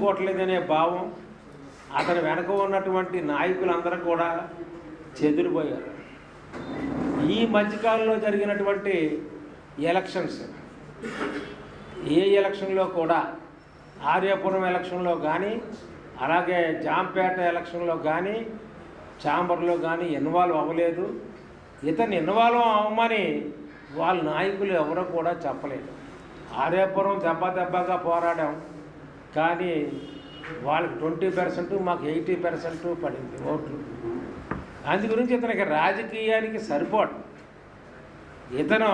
సరిపోవట్లేదనే భావం, అతని వెనక ఉన్నటువంటి నాయకులందరూ కూడా చెదిరిపోయారు. ఈ మధ్యకాలంలో జరిగినటువంటి ఎలక్షన్స్, ఏ ఎలక్షన్లో కూడా ఆర్యాపురం ఎలక్షన్లో కానీ, అలాగే జాంపేట ఎలక్షన్లో కానీ, ఛాంబర్లో కానీ ఇన్వాల్వ్ అవ్వలేదు. ఇతను ఇన్వాల్వ్ అవ్వమని వాళ్ళ నాయకులు ఎవరో కూడా చెప్పలేదు. ఆర్యాపురం దెబ్బగా పోరాడాం, కానీ వాళ్ళకి 20%, మాకు 80% పడింది ఓట్లు. అందు గురించి ఇతనికి రాజకీయానికి సరిపోడు. ఇతను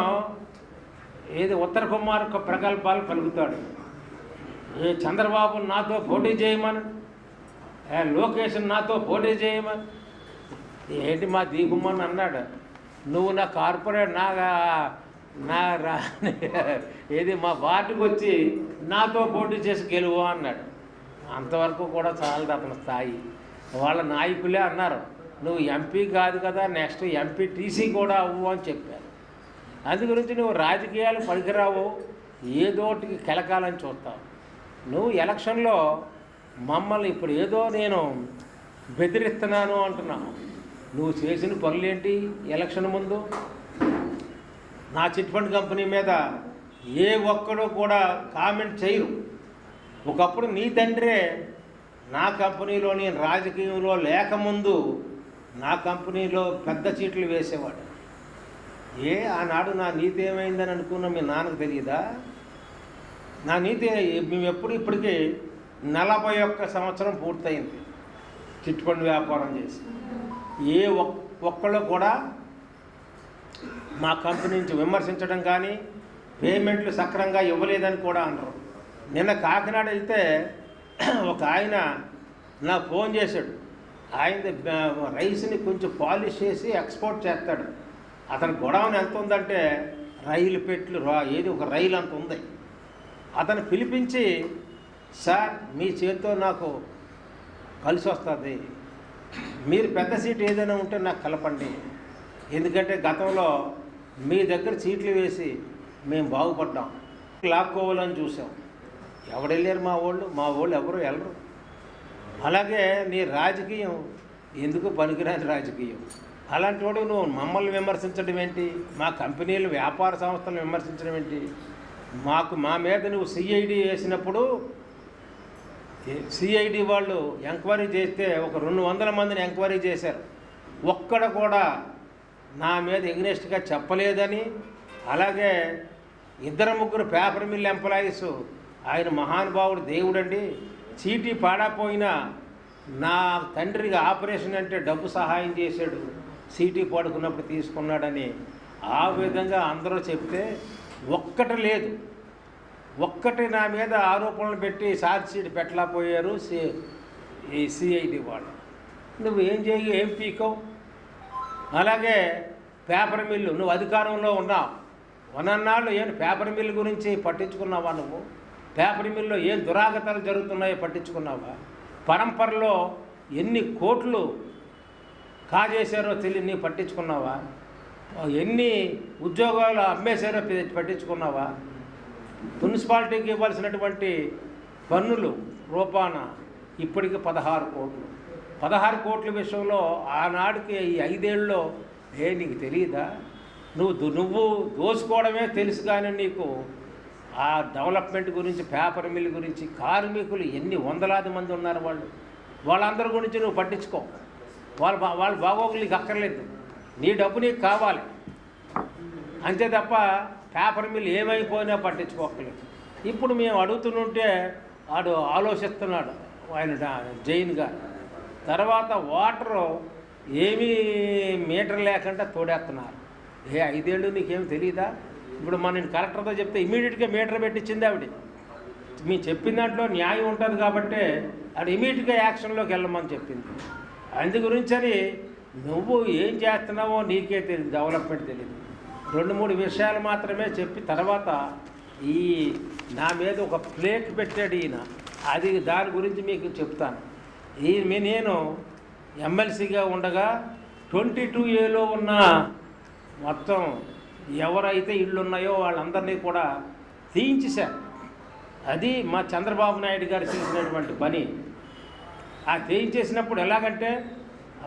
ఏది ఉత్తర కుమార్ ప్రగల్భాలు పలుకుతాడు. ఏ చంద్రబాబు నాతో పోటీ చేయమని, లోకేష్ నాతో పోటీ చేయమని, ఏంటి మా దీపమని అన్నాడు. నువ్వు నా కార్పొరేట్ ఏది మా వార్డుకి వచ్చి నాతో పోటీ చేసి గెలువు అన్నాడు. అంతవరకు కూడా చాలదు అతని స్థాయి. వాళ్ళ నాయకులే అన్నారు, నువ్వు ఎంపీ కాదు కదా, నెక్స్ట్ ఎంపీటీసీ కూడా అవ్వు అని చెప్పారు. అందు గురించి నువ్వు రాజకీయాలు పనికిరావు, ఏదోటికి కెలకాలని చూస్తావు. నువ్వు ఎలక్షన్లో మమ్మల్ని ఇప్పుడు ఏదో నేను బెదిరిస్తున్నాను అంటున్నావు. నువ్వు చేసిన పనులేంటి? ఎలక్షన్ ముందు నా చిట్ ఫండ్ కంపెనీ మీద ఏ ఒక్కడూ కూడా కామెంట్ చేయరు. ఒకప్పుడు నీ తండ్రే నా కంపెనీలో, నేను రాజకీయంలో లేకముందు నా కంపెనీలో పెద్ద చీట్లు వేసేవాడు. ఆనాడు నా నీతి ఏమైందని అనుకున్నా మీ నాన్నకు తెలియదా? నా నీతి మేము ఇప్పటికీ 41 సంవత్సరం పూర్తయింది చిట్ ఫండ్ వ్యాపారం చేసి. ఏ ఒక్కళ్ళు కూడా మా కంపెనీ నుంచి విమర్శించడం కానీ, పేమెంట్లు సక్రమంగా ఇవ్వలేదని కూడా అనరు. నిన్న కాకినాడ వెళ్తే ఒక ఆయన నా ఫోన్ చేశాడు. ఆయన రైస్ని కొంచెం పాలిష్ చేసి ఎక్స్పోర్ట్ చేస్తాడు. అతని గొడవని ఎంత ఉందంటే రైలు పెట్లు ఏది ఒక రైలు అంత ఉంది. అతను పిలిపించి, సార్ మీ చేతితో నాకు కలిసి వస్తుంది, మీరు పెద్ద సీట్ ఏదైనా ఉంటే నాకు కలపండి, ఎందుకంటే గతంలో మీ దగ్గర సీట్లు వేసి మేము బాగుపడ్డాం, లాక్కోవాలని చూసాం. ఎవడెళ్ళారు? మా వాళ్ళు ఎవరు వెళ్ళరు. అలాగే నీ రాజకీయం ఎందుకు పనికిరాని రాజకీయం. అలాంటి వాడు నువ్వు మమ్మల్ని విమర్శించడం ఏంటి? మా కంపెనీలు వ్యాపార సంస్థలను విమర్శించడం ఏంటి? మా మీద నువ్వు సిఐడి వేసినప్పుడు సిఐడి వాళ్ళు ఎంక్వైరీ చేస్తే ఒక 200 మందిని ఎంక్వైరీ చేశారు. ఒక్కడ కూడా నా మీద ఎగ్నెస్ట్గా చెప్పలేదని, అలాగే 2-3 పేపర్ మిల్ ఎంప్లాయీస్, ఆయన మహానుభావుడు దేవుడండి, చీటీ పాడపోయినా నా తండ్రికి ఆపరేషన్ అంటే డబ్బు సహాయం చేశాడు, సీటీ పడుకున్నప్పుడు తీసుకున్నాడని ఆ విధంగా అందరూ చెప్తే ఒక్కటి లేదు. ఒక్కటి నా మీద ఆరోపణలు పెట్టి ఛార్జ్ షీట్ పెట్టలేకపోయారు ఈ సిఐడి వాళ్ళు. నువ్వు ఏం పీకవు? అలాగే పేపర్ మిల్లు, నువ్వు అధికారంలో ఉన్నావు, వనన్నాళ్ళు పేపర్ మిల్లు గురించి పట్టించుకున్నావా? నువ్వు పేపర్ మిల్లో ఏం దురాగతాలు జరుగుతున్నాయో పట్టించుకున్నావా? పరంపరలో ఎన్ని కోట్లు కాజేశారో తెలియని పట్టించుకున్నావా? ఎన్ని ఉద్యోగాలు అమ్మేశారో పట్టించుకున్నావా? మున్సిపాలిటీకి ఇవ్వాల్సినటువంటి పన్నులు రూపాన ఇప్పటికి 16 కోట్లు. 16 కోట్ల విషయంలో ఆనాడికి ఈ 5 ఏళ్ళలో నీకు తెలియదా? నువ్వు దోసుకోవడమే తెలుసు, కానీ నీకు ఆ డెవలప్మెంట్ గురించి, పేపర్ మిల్ గురించి, కార్మికులు ఎన్ని వందలాది మంది ఉన్నారు, వాళ్ళందరి గురించి నువ్వు పట్టించుకో. వాళ్ళ బాగోగులు నీకు అక్కర్లేదు, నీ డబ్బు నీకు కావాలి అంతే తప్ప పేపర్ మిల్ ఏమైపోయినా పట్టించుకోక్కర్లేదు. ఇప్పుడు మేము అడుగుతుంటే వాడు ఆలోచిస్తున్నాడు, ఆయన జైన్ గారు. తర్వాత వాటరు ఏమీ మీటర్ లేకుండా తోడేస్తున్నారు. 5 ఏళ్ళు నీకేమి తెలియదా? ఇప్పుడు నేను కలెక్టర్తో చెప్తే ఇమీడియట్గా మీటర్ పెట్టించింది ఆవిడ. మీ చెప్పిన దాంట్లో న్యాయం ఉంటుంది కాబట్టి అది ఇమీడియట్గా యాక్షన్లోకి వెళ్ళమని చెప్పింది. అందు గురించని నువ్వు ఏం చేస్తున్నావో నీకే తెలియదు, డెవలప్మెంట్ తెలియదు. 2-3 విషయాలు మాత్రమే చెప్పి తర్వాత నా మీద ఒక ప్లేట్ పెట్టాడు ఈయన, అది దాని గురించి మీకు చెప్తాను. నేను ఎమ్మెల్సీగా ఉండగా 22A ఉన్న మొత్తం ఎవరైతే ఇళ్ళు ఉన్నాయో వాళ్ళందరినీ కూడా తీయించేశారు. అది మా చంద్రబాబు నాయుడు గారు చేసినటువంటి పని. ఆ చేయించేసినప్పుడు ఎలాగంటే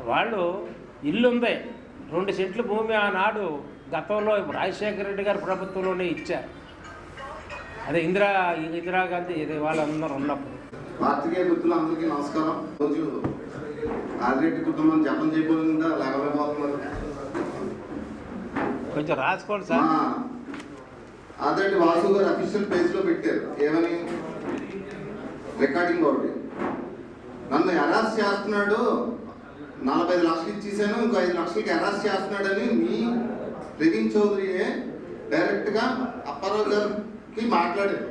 వాళ్ళు ఇల్లు ఉంది, 2 సెంట్ల భూమి ఆనాడు గతంలో రాజశేఖర రెడ్డి గారి ప్రభుత్వంలోనే ఇచ్చారు. అదే ఇందిరాగాంధీ వాళ్ళందరూ ఉన్నప్పుడు. పార్టీకే మిత్రులందరికీ నమస్కారం. రోజు ఆదిరెడ్డి కుటుంబం జపం చేయబోతుందా లేకపోతున్నారు, కొంచెం రాసుకోండి సార్. ఆదిరెడ్డి వాసు గారు అఫీషియల్ పేజ్ లో పెట్టారు ఏమని, రికార్డింగ్ ఒకటి, నన్ను హెరాస్ చేస్తున్నాడు, 45 లక్షలు ఇచ్చేసాను, ఇంకో 5 లక్షలకి హెరాస్ చేస్తున్నాడని మీ ప్రవీణ్ చౌదరియే డైరెక్ట్ గా అప్పారావు గారికి మాట్లాడారు.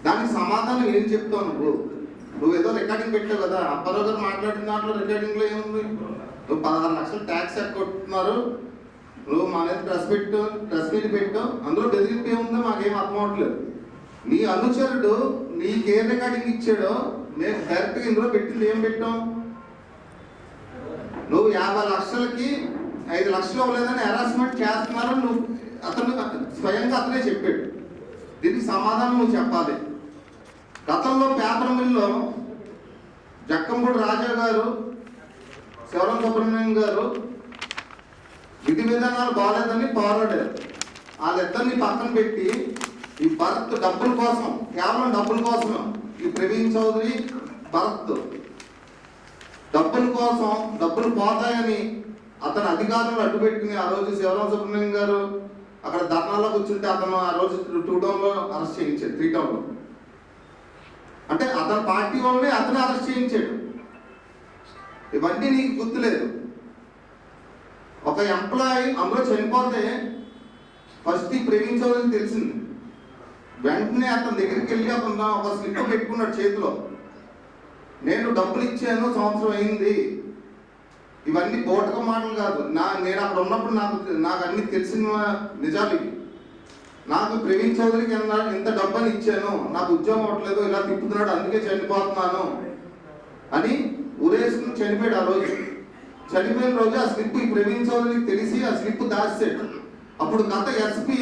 దానికి సమాధానం ఏం చెప్తావు నువ్వు ఏదో రికార్డింగ్ పెట్టావు కదా, అప్పారావు గారు మాట్లాడిన దాంట్లో రికార్డింగ్ లో ఏముంది? నువ్వు 16 లక్షలు ట్యాక్స్ ఎక్కొట్టున్నారు, నువ్వు మా మీద ప్రెస్ మీట్ పెట్టావు, అందులో బెదిరింపు ఏముందో మాకేం అర్థం అవట్లేదు. నీ అనుచరుడు నీకే రికార్డింగ్ ఇచ్చాడో మేము డైరెక్ట్గా ఇందులో పెట్టింది ఏం పెట్టాం? నువ్వు 50 లక్షలకి 5 లక్షలు అవ్వలేదని హెరాస్మెంట్ చేస్తున్నారు, నువ్వు అతను స్వయంగా అతనే చెప్పాడు. దీనికి సమాధానం నువ్వు చెప్పాలి. గతంలో పేపర్ మిల్లో జక్కంపూడి రాజా గారు, శివరం సుబ్రహ్మణ్యం గారు విధి విధానాలు బాగాలేదని పోరాడారు. వాళ్ళిద్దరిని పక్కన పెట్టి ఈ భరత్ డబ్బుల కోసం, కేవలం డబ్బుల కోసం, ఈ ప్రవీణ్ చౌదరి భరత్ డబ్బుల కోసం, డబ్బులు పోతాయని అతను అధికారులను అడ్డుపెట్టుకుని ఆ రోజు శివరామ సుబ్రహ్మణ్యం గారు అక్కడ ధర్నాలో కూర్చుంటే అతను ఆ రోజు 2 టౌన్లో అరెస్ట్ చేయించాడు, 3 టౌన్లో. అంటే అతని పార్టీ వాళ్ళని అతను అరెస్ట్ చేయించాడు. ఇవన్నీ నీకు గుర్తులేదు. ఒక ఎంప్లాయీ అందులో చనిపోతే ఫస్ట్ ఈ ప్రవీణ్ చౌదరి తెలిసింది, వెంటనే అతని దగ్గరికి వెళ్ళి అతను ఒక స్లిప్ పెట్టుకున్నాడు చేతిలో, నేను డబ్బులు ఇచ్చాను, సంవత్సరం అయింది. ఇవన్నీ బోటక మాటలు కాదు. నేను అక్కడ ఉన్నప్పుడు నాకు అన్ని తెలిసిన నిజాలు ఇవి. నాకు ప్రవీణ్ చౌదరికి ఇంత డబ్బుని ఇచ్చాను, నాకు ఉద్యోగం అవ్వట్లేదు, ఇలా తిప్పుతున్నాడు, అందుకే చనిపోతున్నాను అని ఊరేసుకుని చనిపోయాడు. ఆ రోజు చనిపోయిన రోజు ఆ స్లిప్ ఈ ప్రవీణ్ చౌదరికి తెలిసి ఆ స్లిప్ దాచాడు. అప్పుడు గత ఎస్పీ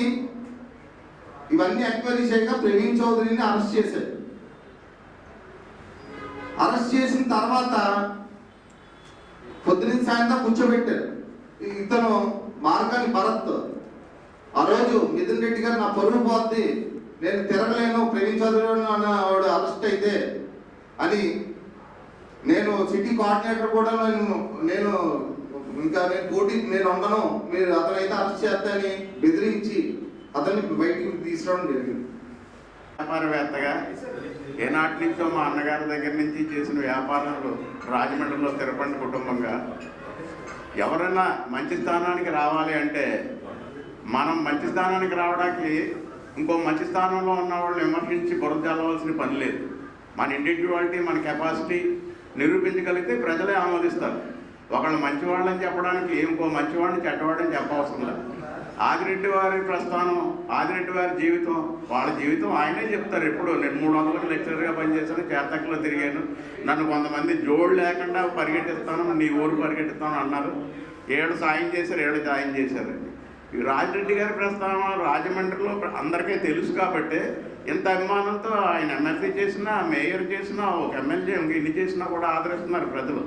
ఇవన్నీ ఎంక్వైరీ చేయగా ప్రవీణ్ చౌదరిని అరెస్ట్ చేశాడు. అరెస్ట్ చేసిన తర్వాత పొద్దున సాయంత్రం కూర్చోబెట్టారు. ఇతను మార్గాన్ని భరత్ ఆ రోజు మిథున్ రెడ్డి గారు నా పరువు పోద్ది, నేను తిరగలేను, ప్రవీణ్ చౌదరి వాడు అరెస్ట్ అయితే అని, నేను సిటీ కోఆర్డినేటర్ కూడా నేను పోటీ నేను ఉండను, మీరు అతనైతే అరెస్ట్ చేస్తానని బెదిరించి అతన్ని బయటికి తీసుకురావడం జరిగింది. వ్యాపారవేత్తగా ఏనాటి నుంచో మా అన్నగారి దగ్గర నుంచి చేసిన వ్యాపారాలు రాజమండ్రిలో తిరుపతి కుటుంబంగా ఎవరైనా మంచి స్థానానికి రావాలి అంటే మనం మంచి స్థానానికి రావడానికి ఇంకో మంచి స్థానంలో ఉన్న వాళ్ళు విమర్శించి బురద చల్లవలసిన పని లేదు. మన ఇండివిజువాలిటీ, మన కెపాసిటీ నిరూపించగలిగితే ప్రజలే ఆమోదిస్తారు. ఒకళ్ళు మంచివాళ్ళని చెప్పడానికి ఇంకో మంచివాడిని చెడ్డవాడని చెప్పవసరం లేదు. ఆదిరెడ్డి వారి ప్రస్థానం, ఆదిరెడ్డి వారి జీవితం, వాళ్ళ జీవితం ఆయనే చెప్తారు. ఎప్పుడు నేను 300లకు లెక్చరర్గా పనిచేశాను, చేతకులో తిరిగాను, నన్ను కొంతమంది జోడు లేకుండా పరిగెట్టిస్తాను, నీ ఊరు పరిగెట్టిస్తాను అన్నారు. 7 సాయం చేశారు, 7 సాయం చేశారు. ఈ రాజిరెడ్డి గారి ప్రస్థానం రాజమండ్రిలో అందరికీ తెలుసు కాబట్టి ఇంత అభిమానంతో ఆయన ఎమ్మెల్సీ చేసినా, మేయర్ చేసినా, ఒక ఎమ్మెల్యే ఇన్ని చేసినా కూడా ఆదరిస్తున్నారు ప్రజలు.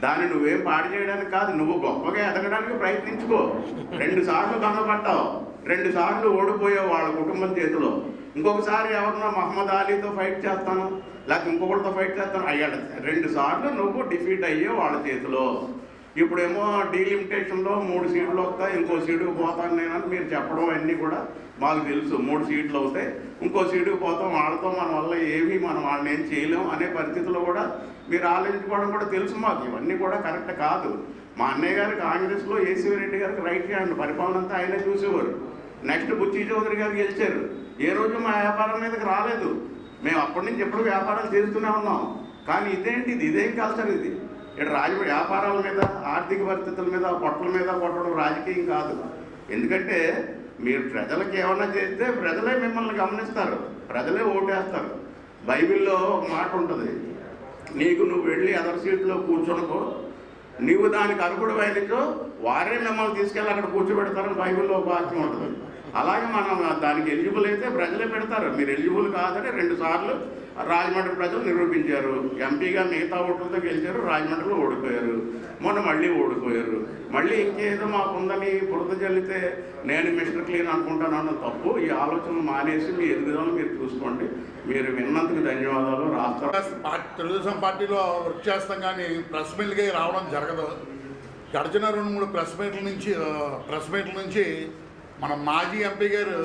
దాన్ని నువ్వేం పాడు చేయడానికి కాదు, నువ్వు గొప్పగా ఎదగడానికి ప్రయత్నించుకో. 2 సార్లు కనబడ్డావు, 2 సార్లు ఓడిపోయావు వాళ్ళ కుటుంబం చేతిలో. ఇంకొకసారి ఎవరన్నా మహమ్మద్ అలీతో ఫైట్ చేస్తాను, లేకపోతే ఇంకొకరితో ఫైట్ చేస్తాను అయ్యాడు. 2 సార్లు నువ్వు డిఫీట్ అయ్యావు వాళ్ళ చేతిలో. ఇప్పుడేమో డీలిమిటేషన్లో 3 సీట్లు వస్తాయి, ఇంకో సీటుకు పోతాను నేనని మీరు చెప్పడం అన్నీ కూడా మాకు తెలుసు. 3 సీట్లు అవుతాయి, ఇంకో సీటుకు పోతాం, వాళ్ళతో మన వల్ల ఏమీ మనం వాళ్ళని ఏం చేయలేం అనే పరిస్థితిలో కూడా మీరు ఆలోచించుకోవడం కూడా తెలుసు మాకు. ఇవన్నీ కూడా కరెక్ట్ కాదు. మా అన్నయ్య గారు కాంగ్రెస్లో ఏసీవీ రెడ్డి గారికి రైట్ హ్యాండ్, పరిపాలన అంతా ఆయనే చూసేవారు. నెక్స్ట్ బుచ్చి చౌదరి గారు గెలిచారు, ఏ రోజు మా వ్యాపారం మీదకి రాలేదు. మేము అప్పటి నుంచి ఎప్పుడు వ్యాపారాలు చేస్తూనే ఉన్నాం. కానీ ఇదేం కల్చర్ ఇది? ఇక్కడ వ్యాపారాల మీద, ఆర్థిక పరిస్థితుల మీద, పొట్టల మీద కొట్టడం రాజకీయం కాదు. ఎందుకంటే మీరు ప్రజలకు ఏమన్నా చేస్తే ప్రజలే మిమ్మల్ని గమనిస్తారు, ప్రజలే ఓటేస్తారు. బైబిల్లో ఒక మాట ఉంటుంది, నీకు నువ్వు వెళ్ళి అదర్ సీట్లో కూర్చొనుకో, నీవు దానికి అర్హుడు అయినచో వారే మిమ్మల్ని తీసుకెళ్ళి అక్కడ కూర్చోబెడతారని బైబిల్లో ఒక వాక్యం ఉంటుంది. అలాగే మనం దానికి ఎలిజిబుల్ అయితే ప్రజలే పెడతారు. మీరు ఎలిజిబుల్ కాదని 2 సార్లు రాజమండ్రి ప్రజలు నిరూపించారు. ఎంపీగా మిగతా ఓట్లతో గెలిచారు, రాజమండ్రిలో ఓడిపోయారు, మొన్న మళ్ళీ ఓడిపోయారు. మళ్ళీ ఇంకేదో మాకుందని బురద జల్లితే నేను మిస్టర్ క్లీన్ అనుకుంటాను అన్న తప్పు. ఈ ఆలోచనలు మానేసి మీ ఎదుగుదలను మీరు చూసుకోండి. మీరు విన్నందుకు ధన్యవాదాలు. రాష్ట్ర తెలుగుదేశం పార్టీలో వర్క్ చేస్తాం కానీ ప్రెస్ మీట్లకి రావడం జరగదు. గడిచిన 2-3 ప్రెస్ మీట్ల నుంచి మన మాజీ ఎంపీ గారు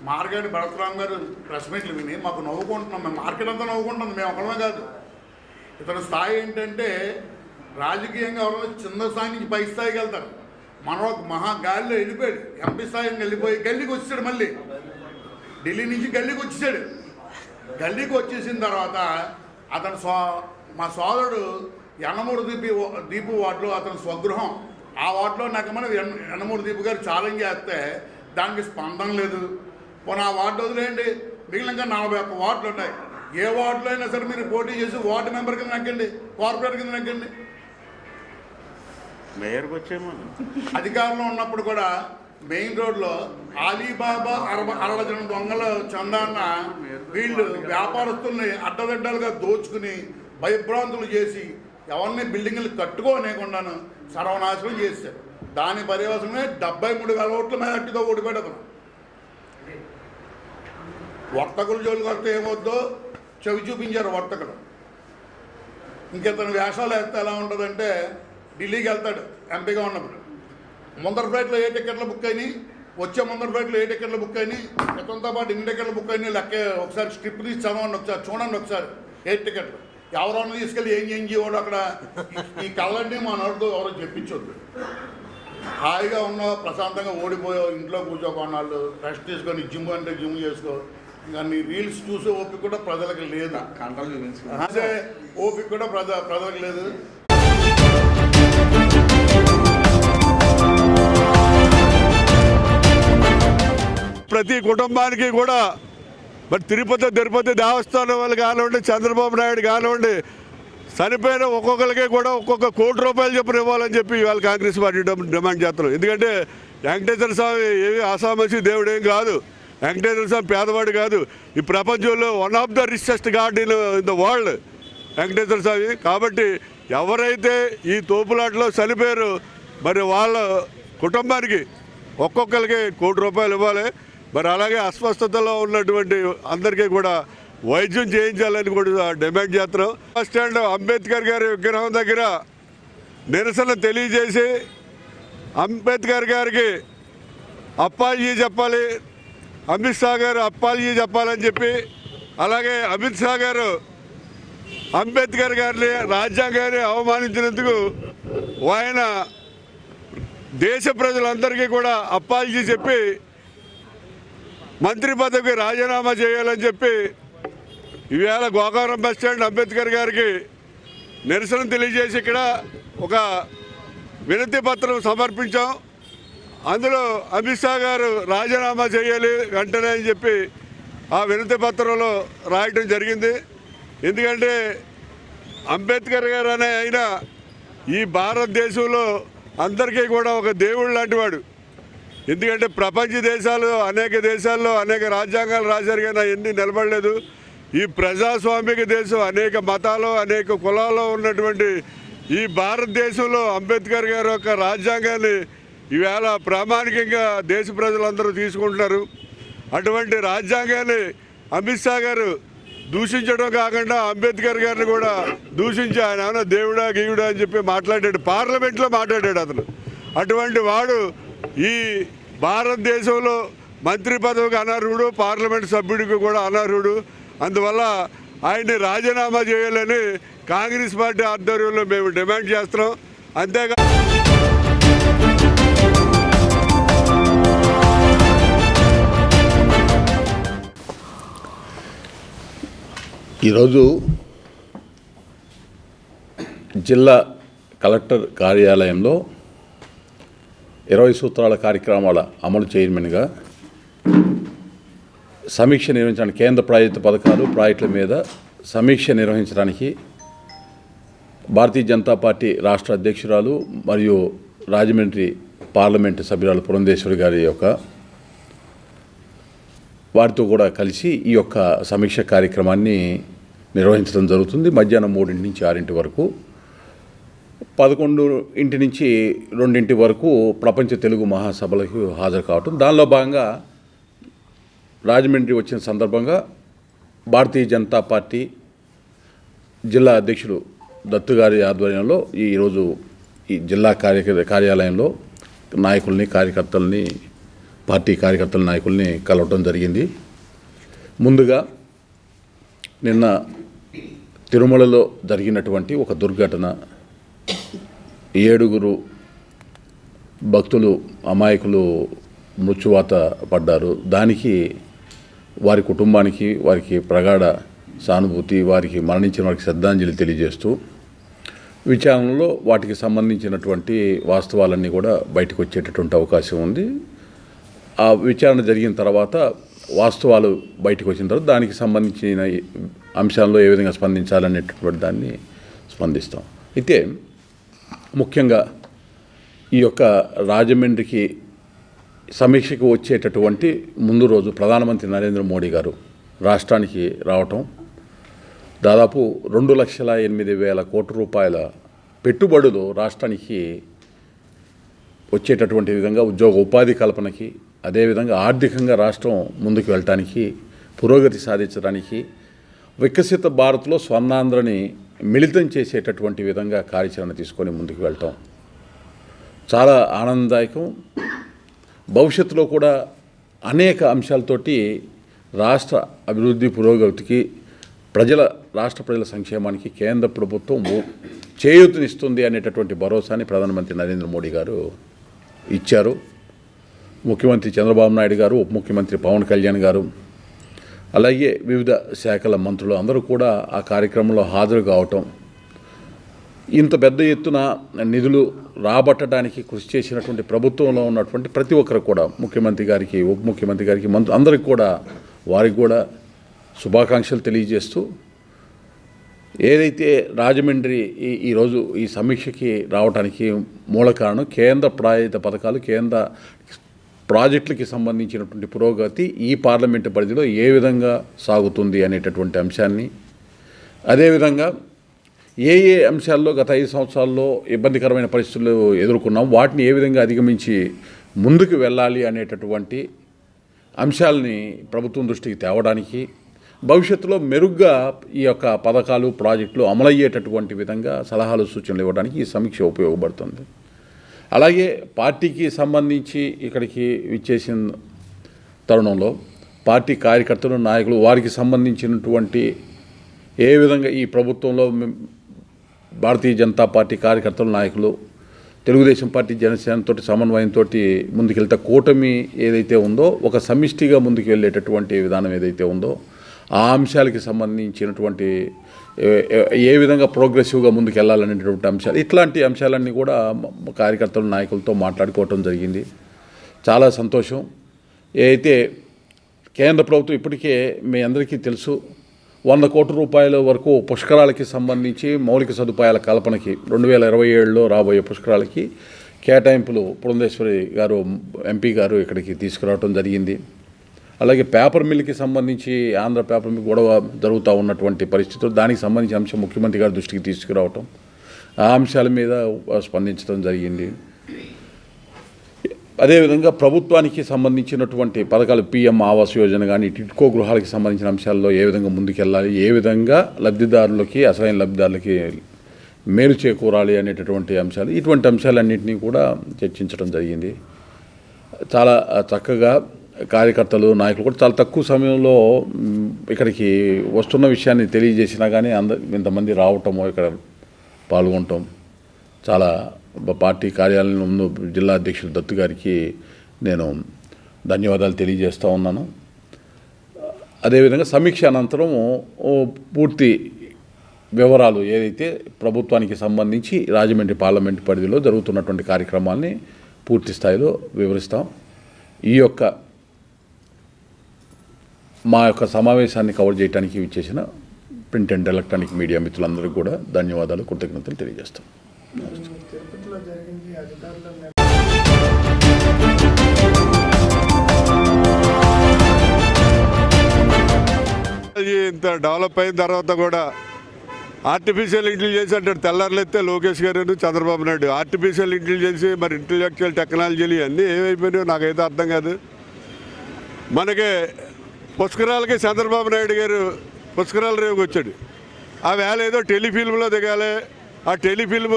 మార్గాని భరతరామ్ గారు ప్రెస్ మీట్లు విని మాకు నవ్వుకుంటున్నాం. మేము మార్కెట్ అంతా నవ్వుకుంటుంది, మేము ఒకళ్ళమే కాదు. ఇతని స్థాయి ఏంటంటే రాజకీయంగా ఎవరైనా చిన్న స్థాయి నుంచి పై స్థాయికి వెళ్తారు. మనం ఒక మహా గాలిలో వెళ్ళిపోయాడు. ఎంపీ స్థాయికి వెళ్ళిపోయి గల్లీకి వచ్చాడు. మళ్ళీ ఢిల్లీ నుంచి గల్లీకి వచ్చేసాడు. గల్లీకి వచ్చేసిన తర్వాత అతను మా సోదరుడు యనమూరు దీపు వార్డులో అతని స్వగృహం, ఆ వార్డులో నాకు మన యనమూరు దీపు గారు ఛాలెంజ్ చేస్తే దానికి స్పందన లేదు. పోనీ ఆ వార్డు వదిలేయండి, మిగిలిన 41 వార్డులు ఉన్నాయి. ఏ వార్డులో అయినా సరే మీరు పోటీ చేసి వార్డు మెంబర్ కింద నెక్కండి, కార్పొరేటర్ కింద నెక్కండి. మేయర్కి వచ్చేమో అధికారంలో ఉన్నప్పుడు కూడా మెయిన్ రోడ్లో అలీబాబా 60 దొంగల చందాన్న వీళ్ళు వ్యాపారస్తుల్ని అడ్డదిడ్డలుగా దోచుకుని భయభ్రాంతులు చేసి ఎవరిని బిల్డింగ్లు కట్టుకోనేకుండాను సర్వనాశనం చేశారు. దాని పర్యవసమే 73,000 ఓట్ల మెజార్టీతో ఓడిపోయాడు. వర్తకులు జోలికి వస్తే ఏమొద్దో చెవి చూపించారు వర్తకులు. ఇంకెతను వేషాలు వేస్తే ఎలా ఉంటుందంటే ఢిల్లీకి వెళ్తాడు ఎంపీగా ఉన్నప్పుడు. ముందర ఫ్లైట్లో ఏ టికెట్లు బుక్ అయినాయి, వచ్చే ముందర ఫ్లైట్లో ఏ టికెట్లు బుక్ అయినాయి, ఇతనితో పాటు ఇన్ని టికెట్లు బుక్ అయినాయి లెక్క ఒకసారి స్క్రిప్ట్ తీసి చదవండి, ఒకసారి చూడండి, ఒకసారి 8 టికెట్లు ఎవరన్నా తీసుకెళ్ళి ఏం చేయవాడు అక్కడ. ఈ కళ్ళన్నీ మా నోటితో ఎవరో చెప్పించొద్దు. హాయిగా ఉన్నావు, ప్రశాంతంగా ఓడిపోయావు, ఇంట్లో కూర్చోకొన్నాళ్ళు రెస్ట్ తీసుకొని జిమ్ అంటే జిమ్ చేసుకో. ఇంకా నీ రీల్స్ చూసే ఓపిక కూడా ప్రజలకు లేదు. అదే ఓపిక కూడా ప్రజలకు లేదు. ప్రతి కుటుంబానికి కూడా మరి తిరుపతి దేవస్థానం వాళ్ళు కానివ్వండి, చంద్రబాబు నాయుడు కానివ్వండి, చనిపోయిన ఒక్కొక్కరికి కూడా ఒక్కొక్క ₹1 కోటి చొప్పున ఇవ్వాలని చెప్పి ఇవాళ కాంగ్రెస్ పార్టీ డిమాండ్ చేస్తున్నాం. ఎందుకంటే వెంకటేశ్వర స్వామి ఏమి ఆసామసి దేవుడు ఏం కాదు. వెంకటేశ్వర స్వామి పేదవాడు కాదు. ఈ ప్రపంచంలో one of the richest god in the world Venkateswara Swamy. కాబట్టి ఎవరైతే ఈ తోపులాటలో చనిపోయారో మరి వాళ్ళ కుటుంబానికి ఒక్కొక్కరికి ₹1 కోటి ఇవ్వాలి. మరి అలాగే అస్వస్థతలో ఉన్నటువంటి అందరికీ కూడా వైద్యం చేయించాలని కూడా డిమాండ్ చేస్తున్నాం. బస్ స్టాండ్ అంబేద్కర్ గారి విగ్రహం దగ్గర నిరసన తెలియజేసి అంబేద్కర్ గారికి అప్పాజీ చెప్పాలి, అమిత్ షా గారు అప్పాజీ చెప్పాలని చెప్పి, అలాగే అమిత్ షా గారు అంబేద్కర్ గారిని రాజ్యాంగాన్ని అవమానించినందుకు ఆయన దేశ ప్రజలందరికీ కూడా అప్పాజీ చెప్పి మంత్రి పదవికి రాజీనామా చేయాలని చెప్పి ఈవేళ గోకారం బస్ స్టాండ్ అంబేద్కర్ గారికి నిరసన తెలియజేసి ఇక్కడ ఒక వినతి పత్రం సమర్పించాం. అందులో అమిత్ షా గారు రాజీనామా చేయాలి వెంటనే అని చెప్పి ఆ వినతి పత్రంలో రాయటం జరిగింది. ఎందుకంటే అంబేద్కర్ గారు అనే ఆయన ఈ భారతదేశంలో అందరికీ కూడా ఒక దేవుడు లాంటి వాడు. ఎందుకంటే ప్రపంచ దేశాలు అనేక దేశాల్లో అనేక రాజ్యాంగాలు రాశారు కానీ అవన్నీ నిలబడలేదు. ఈ ప్రజాస్వామిక దేశం అనేక మతాలు అనేక కులాల్లో ఉన్నటువంటి ఈ భారతదేశంలో అంబేద్కర్ గారి యొక్క రాజ్యాంగాన్ని ఈవేళ ప్రామాణికంగా దేశ ప్రజలందరూ తీసుకుంటున్నారు. అటువంటి రాజ్యాంగాన్ని అమిత్ షా గారు దూషించడం కాకుండా అంబేద్కర్ గారిని కూడా దూషించి ఆయన ఏమైనా దేవుడా గీయుడా అని చెప్పి మాట్లాడాడు, పార్లమెంట్లో మాట్లాడాడు అతను. అటువంటి వాడు ఈ భారతదేశంలో మంత్రి పదవికి అనర్హుడు, పార్లమెంట్ సభ్యుడికి కూడా అనర్హుడు. అందువల్ల ఆయన్ని రాజీనామా చేయాలని కాంగ్రెస్ పార్టీ ఆధ్వర్యంలో మేము డిమాండ్ చేస్తున్నాం. అంతేగా ఈరోజు జిల్లా కలెక్టర్ కార్యాలయంలో 20 సూత్రాల కార్యక్రమాల అమలు చైర్మన్గా సమీక్ష నిర్వహించడానికి కేంద్ర ప్రాయోజిత పథకాలు ప్రాజెక్టుల మీద సమీక్ష నిర్వహించడానికి భారతీయ జనతా పార్టీ రాష్ట్ర అధ్యక్షురాలు మరియు రాజమండ్రి పార్లమెంటు సభ్యురాలు పురంధేశ్వరి గారి యొక్క వారితో కూడా కలిసి ఈ యొక్క సమీక్ష కార్యక్రమాన్ని నిర్వహించడం జరుగుతుంది. మధ్యాహ్నం 3 నుంచి 6 వరకు, 11 నుంచి 2 వరకు ప్రపంచ తెలుగు మహాసభలకు హాజరు కావటం. దానిలో భాగంగా రాజమండ్రి వచ్చిన సందర్భంగా భారతీయ జనతా పార్టీ జిల్లా అధ్యక్షుడు దత్తు గారి ఆధ్వర్యంలో ఈరోజు ఈ జిల్లా కార్యాలయంలో నాయకుల్ని, కార్యకర్తల్ని, పార్టీ కార్యకర్తల నాయకుల్ని కలవటం జరిగింది. ముందుగా నిన్న తిరుమలలో జరిగినటువంటి ఒక దుర్ఘటన, 7 భక్తులు అమాయకులు మృత్యువాత పడ్డారు. దానికి వారి కుటుంబానికి, వారికి ప్రగాఢ సానుభూతి, వారికి మరణించిన వారికి శ్రద్ధాంజలి తెలియజేస్తూ విచారణలో వాటికి సంబంధించినటువంటి వాస్తవాలన్నీ కూడా బయటకు వచ్చేటటువంటి అవకాశం ఉంది. ఆ విచారణ జరిగిన తర్వాత వాస్తవాలు బయటకు వచ్చిన తర్వాత దానికి సంబంధించిన అంశాల్లో ఏ విధంగా స్పందించాలనేటటువంటి దాన్ని స్పందిస్తాం. అయితే ముఖ్యంగా ఈ యొక్క రాజమండ్రికి సమీక్షకు వచ్చేటటువంటి ముందు రోజు ప్రధానమంత్రి నరేంద్ర మోడీ గారు రాష్ట్రానికి రావటం, దాదాపు 2,08,000 కోట్ల రూపాయల పెట్టుబడులు రాష్ట్రానికి వచ్చేటటువంటి విధంగా ఉద్యోగ ఉపాధి కల్పనకి, అదేవిధంగా ఆర్థికంగా రాష్ట్రం ముందుకు వెళ్ళటానికి, పురోగతి సాధించడానికి, వికసిత భారత్లో స్వర్ణాంధ్రని మిళితం చేసేటటువంటి విధంగా కార్యాచరణ తీసుకొని ముందుకు వెళ్ళటం చాలా ఆనందదాయకం. భవిష్యత్తులో కూడా అనేక అంశాలతోటి రాష్ట్ర అభివృద్ధి, పురోగతికి, రాష్ట్ర ప్రజల సంక్షేమానికి కేంద్ర ప్రభుత్వం చేయూతనిస్తుంది అనేటటువంటి భరోసాని ప్రధానమంత్రి నరేంద్ర మోడీ గారు ఇచ్చారు. ముఖ్యమంత్రి చంద్రబాబు నాయుడు గారు, ఉప ముఖ్యమంత్రి పవన్ కళ్యాణ్ గారు, అలాగే వివిధ శాఖల మంత్రులు అందరూ కూడా ఆ కార్యక్రమంలో హాజరు కావటం, ఇంత పెద్ద ఎత్తున నిధులు రాబట్టడానికి కృషి చేసినటువంటి ప్రభుత్వంలో ఉన్నటువంటి ప్రతి ఒక్కరు కూడా, ముఖ్యమంత్రి గారికి, ఉప ముఖ్యమంత్రి గారికి, అందరికి కూడా వారికి కూడా శుభాకాంక్షలు తెలియజేస్తూ, ఏదైతే రాజమండ్రి ఈరోజు ఈ సమీక్షకి రావడానికి మూల కారణం కేంద్ర ప్రాయోజిత పథకాలు, కేంద్ర ప్రాజెక్టులకి సంబంధించినటువంటి పురోగతి ఈ పార్లమెంటు పరిధిలో ఏ విధంగా సాగుతుంది అనేటటువంటి అంశాన్ని, అదేవిధంగా ఏ అంశాల్లో గత 5 సంవత్సరాల్లో ఇబ్బందికరమైన పరిస్థితులు ఎదుర్కొన్నాం, వాటిని ఏ విధంగా అధిగమించి ముందుకు వెళ్ళాలి అనేటటువంటి అంశాలని ప్రభుత్వం దృష్టికి తేవడానికి, భవిష్యత్తులో మెరుగ్గా ఈ యొక్క పథకాలు, ప్రాజెక్టులు అమలయ్యేటటువంటి విధంగా సలహాలు, సూచనలు ఇవ్వడానికి ఈ సమీక్ష ఉపయోగపడుతుంది. అలాగే పార్టీకి సంబంధించి ఇక్కడికి విచ్చేసిన తరుణంలో పార్టీ కార్యకర్తలు, నాయకులు, వారికి సంబంధించినటువంటి ఏ విధంగా ఈ ప్రభుత్వంలో భారతీయ జనతా పార్టీ కార్యకర్తలు, నాయకులు, తెలుగుదేశం పార్టీ, జనసేనతో సమన్వయంతో ముందుకెళ్తే కూటమి ఏదైతే ఉందో ఒక సమిష్టిగా ముందుకు వెళ్ళేటటువంటి విధానం ఏదైతే ఉందో ఆ అంశాలకి సంబంధించినటువంటి ఏ విధంగా ప్రోగ్రెసివ్గా ముందుకు వెళ్ళాలనేటువంటి అంశాలు, ఇట్లాంటి అంశాలన్నీ కూడా కార్యకర్తలు, నాయకులతో మాట్లాడుకోవటం జరిగింది. చాలా సంతోషం. అయితే కేంద్ర ప్రభుత్వం ఇప్పటికే మీ అందరికీ తెలుసు 100 కోట్ల రూపాయల వరకు పుష్కరాలకి సంబంధించి మౌలిక సదుపాయాల కల్పనకి 2027లో రాబోయే పుష్కరాలకి కేటాయింపులు పురంధేశ్వరి గారు, ఎంపీ గారు ఇక్కడికి తీసుకురావడం జరిగింది. అలాగే పేపర్ మిల్కి సంబంధించి ఆంధ్ర పేపర్ మిల్ గొడవ జరుగుతూ ఉన్నటువంటి పరిస్థితులు, దానికి సంబంధించిన అంశం ముఖ్యమంత్రి గారి దృష్టికి తీసుకురావటం, ఆ అంశాల మీద స్పందించడం జరిగింది. అదేవిధంగా ప్రభుత్వానికి సంబంధించినటువంటి పథకాలు, పిఎం ఆవాస్ యోజన కానీ, టిడ్కో గృహాలకి సంబంధించిన అంశాల్లో ఏ విధంగా ముందుకెళ్ళాలి, ఏ విధంగా లబ్ధిదారులకి, అసలైన లబ్ధిదారులకి మేలు చేకూరాలి అనేటటువంటి అంశాలు, ఇటువంటి అంశాలన్నింటినీ కూడా చర్చించడం జరిగింది. చాలా చక్కగా కార్యకర్తలు, నాయకులు కూడా చాలా తక్కువ సమయంలో ఇక్కడికి వస్తున్న విషయాన్ని తెలియజేసినా కానీ ఇంతమంది రావటము, ఇక్కడ పాల్గొనటం, చాలా పార్టీ కార్యాలయం ముందు జిల్లా అధ్యక్షులు దత్తు గారికి నేను ధన్యవాదాలు తెలియజేస్తూ ఉన్నాను. అదేవిధంగా సమీక్ష అనంతరం పూర్తి వివరాలు ఏదైతే ప్రభుత్వానికి సంబంధించి రాజమండ్రి పార్లమెంటు పరిధిలో జరుగుతున్నటువంటి కార్యక్రమాల్ని పూర్తి స్థాయిలో వివరిస్తాం. ఈ యొక్క మా యొక్క సమావేశాన్ని కవర్ చేయడానికి విచ్చేసిన ప్రింట్ అండ్ ఎలక్ట్రానిక్ మీడియా మిత్రులందరికీ కూడా ధన్యవాదాలు, కృతజ్ఞతలు తెలియజేస్తాం. ఇంత డెవలప్ అయిన తర్వాత కూడా ఆర్టిఫిషియల్ ఇంటెలిజెన్స్ అంటారు. తెల్లారులైతే లోకేష్ గారు, చంద్రబాబు నాయుడు ఆర్టిఫిషియల్ ఇంటెలిజెన్స్, మరి ఇంటెలెక్చువల్ టెక్నాలజీలు అన్నీ ఏమైపోయినాయో నాకైతే అర్థం కాదు. మనకి పుష్కరాలకి చంద్రబాబు నాయుడు గారు పుష్కరాల రేవుకి వచ్చాడు. ఆ వేళ ఏదో టెలిఫిల్మ్లో దిగాలి, ఆ టెలిఫిల్మ్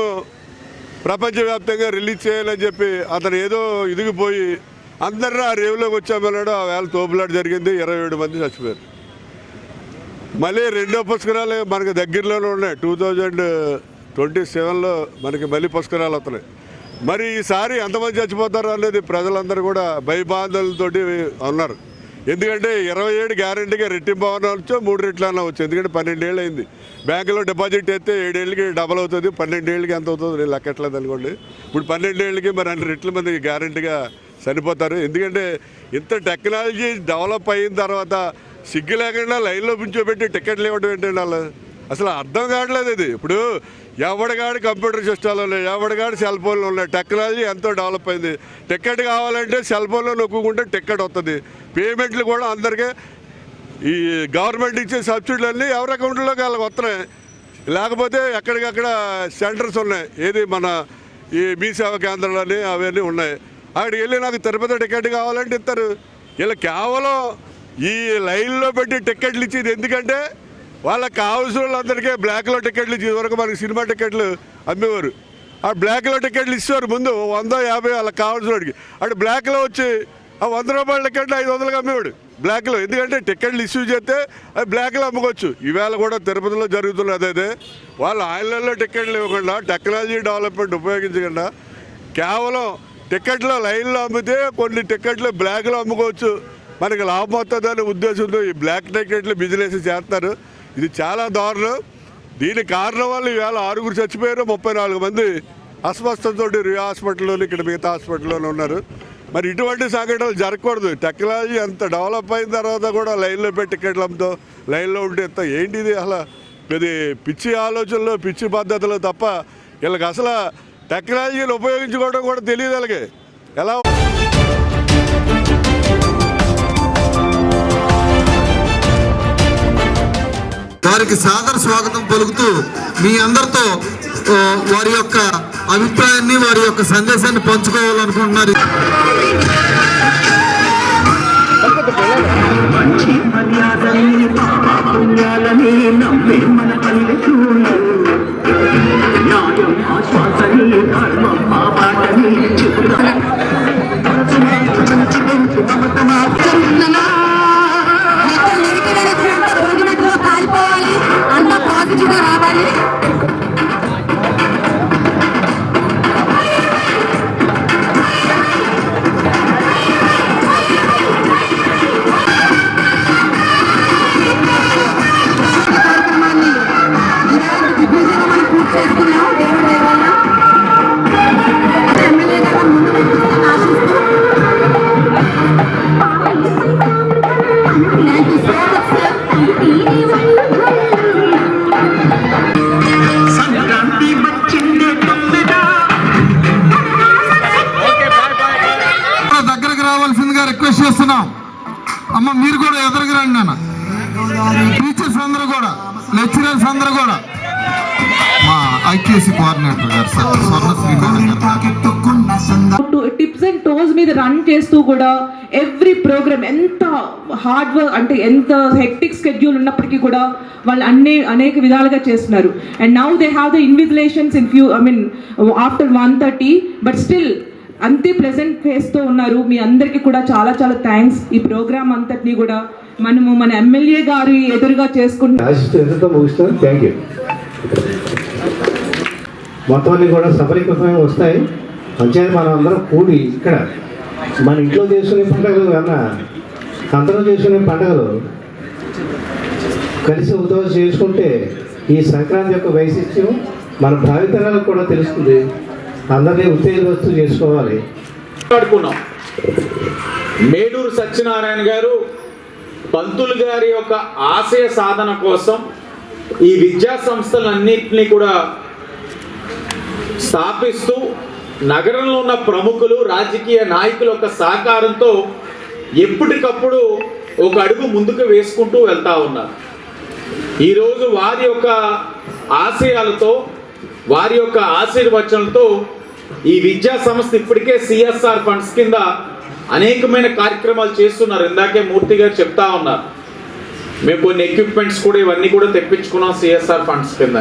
ప్రపంచవ్యాప్తంగా రిలీజ్ చేయాలని చెప్పి అతను ఏదో ఇదిగిపోయి అందరూ ఆ రేవులోకి వచ్చామన్నాడు. ఆ వేళ తోపులాట జరిగింది, 27 మంది చచ్చిపోయారు. మళ్ళీ రెండో పుష్కరాలు మనకు దగ్గరలోనే ఉన్నాయి. 2027లో మనకి మళ్ళీ పుష్కరాలు వస్తున్నాయి. మరి ఈసారి ఎంతమంది చచ్చిపోతారు అనేది ప్రజలందరూ కూడా భయబాధలతోటి ఉన్నారు. ఎందుకంటే 27 గ్యారెంటీగా రెట్టింపు అవ్వచ్చు, 3 రెట్లు అన్న వచ్చు. ఎందుకంటే 12 ఏళ్ళు అయింది. బ్యాంకులో డిపాజిట్ అయితే 7 ఏళ్ళకి డబల్ అవుతుంది, 12 ఏళ్ళకి ఎంత అవుతుంది నేను లెక్కట్లేదు అనుకోండి. ఇప్పుడు 12 ఏళ్ళకి మరి 2 రెట్ల మంది గ్యారెంటీగా చనిపోతారు. ఎందుకంటే ఇంత టెక్నాలజీ డెవలప్ అయిన తర్వాత సిగ్గు లేకుండా లైన్లో కూర్చోబెట్టి టికెట్లు ఇవ్వడం ఏంటండి వాళ్ళు? అసలు అర్థం కావట్లేదు ఇది. ఇప్పుడు ఎవడిగాడి కంప్యూటర్ సిస్టాలు ఉన్నాయి, ఎవడిగాడి సెల్ ఫోన్లు ఉన్నాయి. టెక్నాలజీ ఎంతో డెవలప్ అయింది. టికెట్ కావాలంటే సెల్ ఫోన్లో నొక్కుకుంటే టికెట్ వస్తుంది. పేమెంట్లు కూడా అందరికీ ఈ గవర్నమెంట్ ఇచ్చే సబ్సిడీలన్నీ ఎవరి అకౌంట్లోకి వాళ్ళకి వస్తున్నాయి. లేకపోతే ఎక్కడికక్కడ సెంటర్స్ ఉన్నాయి. ఏది మన ఈ మీ సేవా కేంద్రాలని అవన్నీ ఉన్నాయి. అక్కడికి వెళ్ళి నాకు తిరుపతి టికెట్ కావాలంటే ఇస్తారు. ఇలా కేవలం ఈ లైన్లో పెట్టి టికెట్లు ఇచ్చేది ఎందుకంటే వాళ్ళకి కావాల్సిన వాళ్ళందరికీ బ్లాక్లో టికెట్లు ఇచ్చేది. వరకు మనకి సినిమా టికెట్లు అమ్మేవారు. ఆ బ్లాక్లో టికెట్లు ఇచ్చేవారు ముందు 100-50 వాళ్ళకి కావాల్సిన వాడికి. అటు బ్లాక్లో వచ్చి ఆ 100 రూపాయల టికెట్లు 500కి అమ్మేవాడు బ్లాక్లో. ఎందుకంటే టికెట్లు ఇష్యూ చేస్తే అది బ్లాక్లో అమ్ముకోవచ్చు. ఈవేళ కూడా తిరుపతిలో జరుగుతున్నది అదే. వాళ్ళు ఆన్లైన్లో టికెట్లు ఇవ్వకుండా టెక్నాలజీ డెవలప్మెంట్ ఉపయోగించకుండా కేవలం టికెట్లో లైన్లో అమ్మితే కొన్ని టికెట్లు బ్లాక్లో అమ్ముకోవచ్చు, మనకి లాభం వస్తుందనే ఉద్దేశంతో ఈ బ్లాక్ టికెట్లు బిజినెస్ చేస్తారు. ఇది చాలా దారుణం. దీని కారణం వల్ల ఈవేళ 6 చచ్చిపోయారు, 34 మంది అస్వస్థతతో రియా హాస్పిటల్లోని ఇక్కడ మిగతా హాస్పిటల్లోనే ఉన్నారు. మరి ఇటువంటి సంఘటనలు జరగకూడదు. టెక్నాలజీ అంత డెవలప్ అయిన తర్వాత కూడా లైన్లో పెట్టి టికెట్లు అమ్ముతాం, లైన్లో ఉంటే ఎంత ఏంటిది? అసలు ఇది పిచ్చి ఆలోచనలు, పిచ్చి పద్ధతులు తప్ప వీళ్ళకి అసలు టెక్నాలజీని ఉపయోగించుకోవడం కూడా తెలియదు వాళ్ళకి. ఎలా వారికి సాదర స్వాగతం పలుకుతూ మీ అందరితో వారి యొక్క అభిప్రాయాన్ని, వారి యొక్క సందేశాన్ని పంచుకోవాలనుకుంటున్నారు. దగ్గరకు రావాల్సిందిగా రిక్వెస్ట్ చేస్తున్నాం. అమ్మ మీరు కూడా ఎదురుకు రండి అన్న. టీచర్స్ అందరూ కూడా, లెక్చరర్స్ అందరూ కూడా, మా ఐక్యూసీ కోఆర్డినేటర్ గారు స్వర్ణశ్రీ టిప్స్ అండ్ టోస్ మీద రన్ చేస్తూ కూడా ఎవ్రీ ప్రోగ్రామ్ ఎంత హార్డ్ వర్క్ అంటే ఎంత హెక్టిక్ స్కెడ్యూల్ ఉన్నప్పటికీ కూడా వాళ్ళు అనేక విధాలుగా చేస్తున్నారు. And now they have the invigilations in after 1:30 but still అంతే ప్లెజెంట్ ఫేస్తో ఉన్నారు. మీ అందరికీ కూడా చాలా చాలా థ్యాంక్స్. ఈ ప్రోగ్రామ్ అంతటినీ కూడా మనము మన ఎమ్మెల్యే గారి ఎదురుగా చేసుకుంటాం. Thank you. మొత్తాన్ని కూడా సఫలీకృతమై వస్తాయి. అంచేది మనం అందరం కూడి ఇక్కడ మన ఇంట్లో చేసుకునే పండుగలు కన్నా అందరం చేసుకునే పండుగలు కలిసి ఒకతో చేసుకుంటే ఈ సంక్రాంతి యొక్క వైశిష్ట్యం మన భావితరాలకు కూడా తెలుస్తుంది. అందరినీ ఉత్తేజవస్తూ చేసుకోవాలి. మేడూరు సత్యనారాయణ గారు పంతులు గారి యొక్క ఆశయ సాధన కోసం ఈ విద్యా సంస్థలన్నింటినీ కూడా స్థాపిస్తూ నగరంలో ఉన్న ప్రముఖులు రాజకీయ నాయకుల యొక్క సహకారంతో ఎప్పటికప్పుడు ఒక అడుగు ముందుకు వేసుకుంటూ వెళ్తూ ఉన్నారు. ఈరోజు వారి యొక్క ఆశయాలతో వారి యొక్క ఆశీర్వచనలతో ఈ విద్యా సంస్థ ఇప్పటికే సిఎస్ఆర్ ఫండ్స్ కింద అనేకమైన కార్యక్రమాలు చేస్తున్నారు. ఇందాకే మూర్తి గారు చెప్తా ఉన్నారు, మేము కొన్ని ఎక్విప్మెంట్స్ కూడా ఇవన్నీ కూడా తెప్పించుకున్నాం సిఎస్ఆర్ ఫండ్స్ కింద.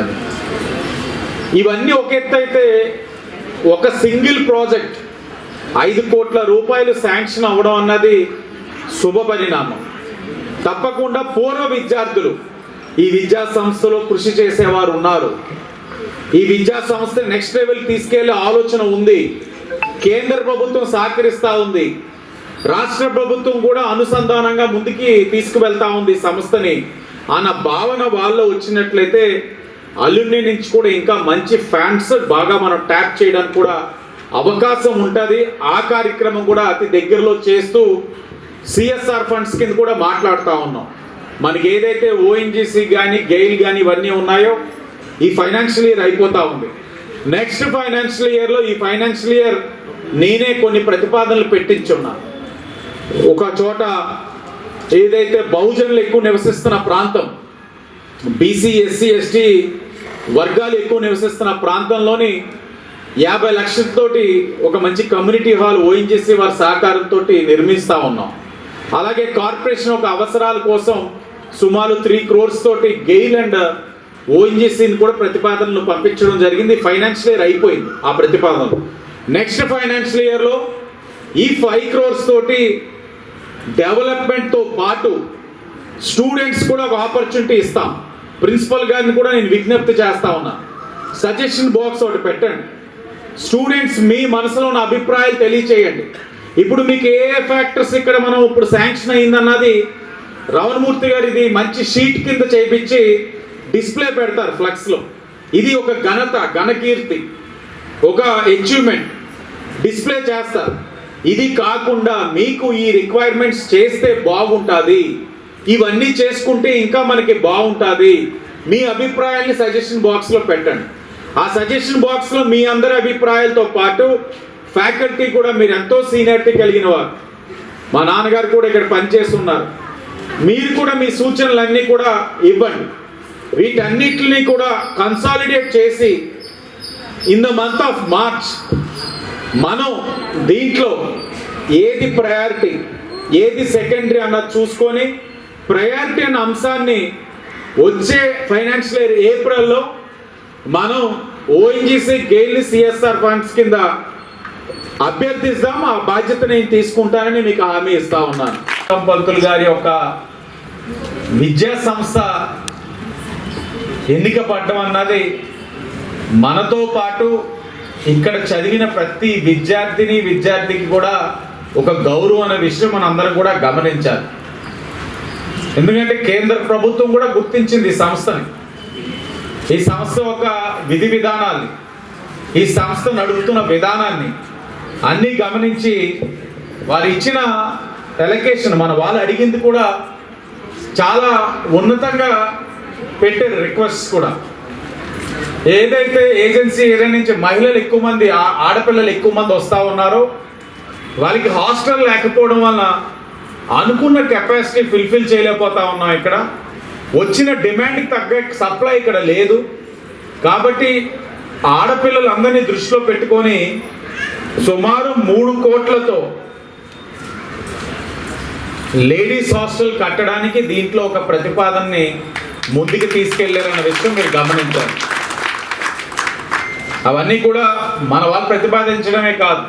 ఇవన్నీ ఒక ఎత్తు అయితే, ఒక సింగిల్ ప్రాజెక్ట్ 5 కోట్ల రూపాయలు శాంక్షన్ అవ్వడం అన్నది శుభ పరిణామం. తప్పకుండా పూర్వ విద్యార్థులు ఈ విద్యా సంస్థలో కృషి చేసేవారు ఉన్నారు. ఈ విద్యా సంస్థ నెక్స్ట్ లెవెల్ తీసుకెళ్లే ఆలోచన ఉంది. కేంద్ర ప్రభుత్వం సహకరిస్తూ ఉంది, రాష్ట్ర ప్రభుత్వం కూడా అనుసంధానంగా ముందుకి తీసుకువెళ్తా ఉంది సంస్థని అన్న భావన వాళ్ళలో వచ్చినట్లయితే అల్యూమిని నుంచి కూడా ఇంకా మంచి ఫ్యాండ్స్ బాగా మనం ట్యాప్ చేయడానికి కూడా అవకాశం ఉంటుంది. ఆ కార్యక్రమం కూడా అతి దగ్గరలో చేస్తూ సిఎస్ఆర్ ఫండ్స్ కింద కూడా మాట్లాడుతూ ఉన్నాం. మనకి ఏదైతే ఓఎన్జీసీ కానీ గెయిల్ కానీ ఇవన్నీ ఉన్నాయో ఈ ఫైనాన్షియల్ ఇయర్ అయిపోతూ ఉంది. నెక్స్ట్ ఫైనాన్షియల్ ఇయర్లో ఈ ఫైనాన్షియల్ ఇయర్ నేనే కొన్ని ప్రతిపాదనలు పెట్టించున్నాను. ఒక చోట ఏదైతే బహుజనులు ఎక్కువ నివసిస్తున్న ప్రాంతం, బీసీ ఎస్సీ ఎస్టీ వర్గాలు ఎక్కువ నివసిస్తున్న ప్రాంతంలోని 50 లక్షలతోటి ఒక మంచి కమ్యూనిటీ హాల్ ఓఎన్జీసీ వారి సహకారంతో నిర్మిస్తూ ఉన్నాం. అలాగే కార్పొరేషన్ ఒక అవసరాల కోసం సుమారు 3 crores తోటి గెయిల్ అండ్ ఓఎన్జీసీని కూడా ప్రతిపాదనలు పంపించడం జరిగింది. ఫైనాన్షియల్ ఇయర్ అయిపోయింది ఆ ప్రతిపాదనలు. నెక్స్ట్ ఫైనాన్షియల్ ఇయర్లో ఈ 5 crores తోటి డెవలప్మెంట్తో పాటు స్టూడెంట్స్ కూడా ఒక ఆపర్చునిటీ ఇస్తాం. ప్రిన్సిపల్ గారిని కూడా నేను విజ్ఞప్తి చేస్తా ఉన్నా, సజెషన్ బాక్స్ ఒకటి పెట్టండి. స్టూడెంట్స్ మీ మనసులో ఉన్న అభిప్రాయాలు తెలియచేయండి. ఇప్పుడు మీకు ఏ ఫ్యాక్టర్స్ ఇక్కడ మనం ఇప్పుడు శాంక్షన్ అయిందన్నది రావణమూర్తి గారు ఇది మంచి షీట్ కింద చేయించి డిస్ప్లే పెడతారు ఫ్లెక్స్లో. ఇది ఒక ఘనకీర్తి, ఒక అచీవ్మెంట్ డిస్ప్లే చేస్తారు. ఇది కాకుండా మీకు ఈ రిక్వైర్మెంట్స్ చేస్తే బాగుంటుంది, ఇవన్నీ చేసుకుంటే ఇంకా మనకి బాగుంటుంది, మీ అభిప్రాయాన్ని సజెషన్ బాక్స్లో పెట్టండి. ఆ సజెషన్ బాక్స్లో మీ అందరి అభిప్రాయాలతో పాటు ఫ్యాకల్టీ కూడా, మీరు ఎంతో సీనియారిటీ కలిగిన వారు, మా నాన్నగారు కూడా ఇక్కడ పనిచేస్తున్నారు, మీరు కూడా మీ సూచనలన్నీ కూడా ఇవ్వండి. వీటన్నిటిని కూడా కన్సాలిడేట్ చేసి in the month of March మనం దీంట్లో ఏది ప్రయారిటీ ఏది సెకండరీ అన్నది చూసుకొని ప్రయారిటీ అన్న అంశాన్ని వచ్చే ఫైనాన్షియల్ ఇయర్ ఏప్రిల్లో మనం ఓఎన్జీసీ గెయిల్ సిఎస్ఆర్ ఫండ్స్ కింద అభ్యర్థిస్తాం. ఆ బాధ్యత నేను తీసుకుంటానని మీకు హామీ ఇస్తా ఉన్నాను. పంతులు గారి యొక్క విద్యా సంస్థ ఎన్నిక పడడం అన్నది మనతో పాటు ఇక్కడ చదివిన ప్రతి విద్యార్థికి కూడా ఒక గౌరవం అనే విషయం మనం అందరం కూడా గమనించాలి. ఎందుకంటే కేంద్ర ప్రభుత్వం కూడా గుర్తించింది ఈ సంస్థని, ఈ సంస్థ ఒక విధి విధానాన్ని, ఈ సంస్థ నడుపుతున్న విధానాన్ని అన్నీ గమనించి వారు ఇచ్చిన ఎలకేషన్ మన వాళ్ళు అడిగింది కూడా చాలా ఉన్నతంగా పెట్టారు. రిక్వెస్ట్ కూడా ఏదైతే ఏజెన్సీ ఏరియా నుంచి మహిళలు ఎక్కువ మంది, ఆడపిల్లలు ఎక్కువ మంది వస్తూ ఉన్నారో వాళ్ళకి హాస్టల్ లేకపోవడం వల్ల అనుకున్న కెపాసిటీ ఫుల్ఫిల్ చేయలేకపోతా ఉన్నాం. ఇక్కడ వచ్చిన డిమాండ్కి తగ్గ సప్లై ఇక్కడ లేదు. కాబట్టి ఆడపిల్లలు అందరినీ దృష్టిలో పెట్టుకొని సుమారు 3 కోట్లతో లేడీస్ హాస్టల్ కట్టడానికి దీంట్లో ఒక ప్రతిపాదనని ముందుకు తీసుకెళ్లారన్న విషయం మీరు గమనించారు. అవన్నీ కూడా మన వాళ్ళు ప్రతిపాదించడమే కాదు,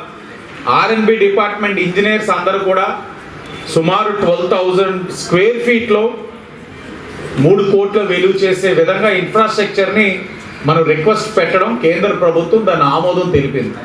R&B డిపార్ట్మెంట్ ఇంజనీర్స్ అందరూ కూడా సుమారు 12,000 స్క్వేర్ ఫీట్లో 3 కోట్ల విలువ చేసే విధంగా ఇన్ఫ్రాస్ట్రక్చర్ని మనం రిక్వెస్ట్ పెట్టడం, కేంద్ర ప్రభుత్వం దాని ఆమోదం తెలిపింది.